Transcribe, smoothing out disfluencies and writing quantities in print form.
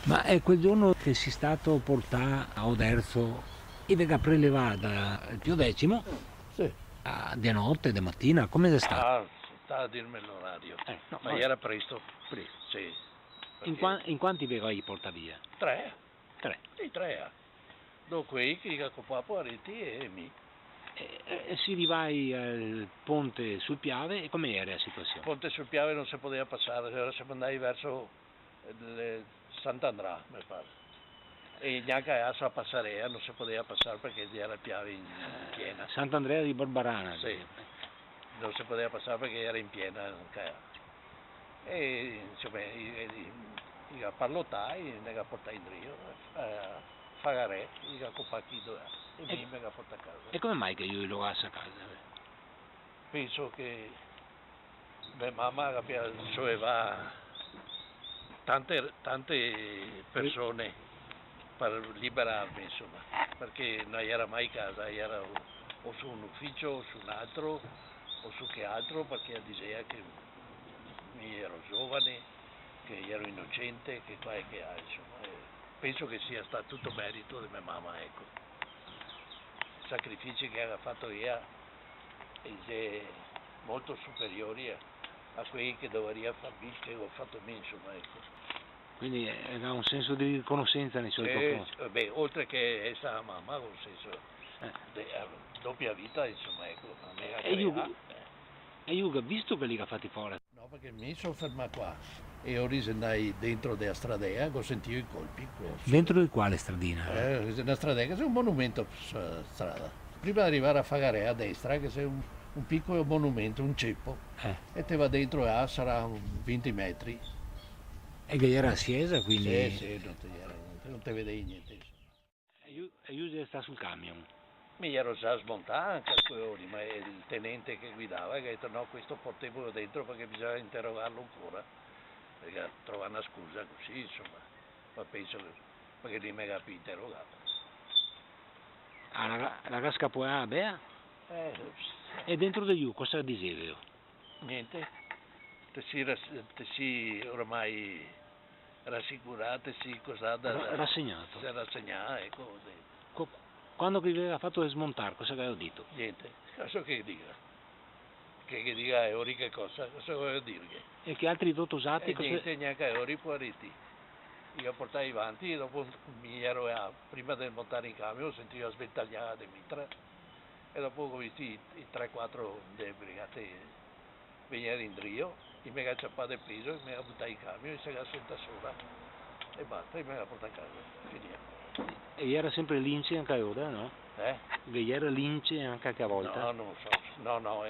Ma è quel giorno che si stato portare a Oderzo e venga prelevata il Pio X Sì. di notte, di mattina, come è stato? Ah, sta a dirmi l'orario. No, Ma vabbè. era presto. Presto. Sì. In quanti vegoi porta via? Tre. Tre. Sì, tre. Dopo quei che con papà Ariti e me. E si rivai al ponte sul Piave e come era la situazione? Ponte sul Piave non si poteva passare, ora siamo andati verso Sant'Andrà, mi pare. E neanche a Assa Passarea non si poteva passare perché era il Piave in piena. Sant'Andrea di Barbarana. Sì. Non si poteva passare perché era in piena. E insomma, io parlottai, ne ho portato in Rio, Fagarè, io ho comprato e mi ho portato a casa. E come mai che io lo lascio a casa? Penso che mia mamma aveva tante persone per liberarmi, insomma, perché non era mai a casa, era o su un ufficio o su un altro o su che altro, perché diceva che ero giovane, che ero innocente, che qua e che là, insomma. Penso che sia stato tutto merito di mia mamma, ecco. I sacrifici che ha fatto io sono molto superiori a quelli che dovrei farmi, che ho fatto me, insomma, ecco. Quindi era un senso di riconoscenza nei suoi confronti. Beh, oltre che essere mamma, con senso doppia vita, insomma, ecco. E io visto che li ha fatti fuori? No, perché mi sono fermato qua e ora andai dentro della stradea, ho sentito i colpi. Dentro di quale stradina? Una stradea che è un monumento sulla strada. Prima di arrivare a Fagarè a destra, che c'è un piccolo monumento, un ceppo, e te va dentro sarà 20 metri. E che era a Siesa, quindi... Sì, non te vedevi niente. E io sta sul camion. Mi ero già smontato anche a quelle ore, ma è il tenente che guidava che ha detto no, questo portevolo dentro perché bisogna interrogarlo ancora, perché trovare una scusa così, insomma, ma penso che perché lì mi ha più interrogato. La casca poi a Bea? E dentro di io cosa dicevo? Niente, ti si ormai rassicurato, si cosa da Rassegnato. si è rassegnato, ecco. Quando vi aveva fatto smontare, cosa aveva detto? Niente, cosa che dica? Che dica ori che cosa voglio dirgli? E che altri doti usati? Niente, neanche ori puariti. Io portai avanti, dopo prima di montare in camion ho sentito sventagliare le mitra e dopo ho visto i 3-4 delle brigate venire in Rio, e mi ha ciappato il peso e mi ha buttato in camion e si è sentita sola e basta, e mi ha portato a casa, finiamo. E era sempre lince anche ora, no? Che era lince anche a volte? No, non so, no, no.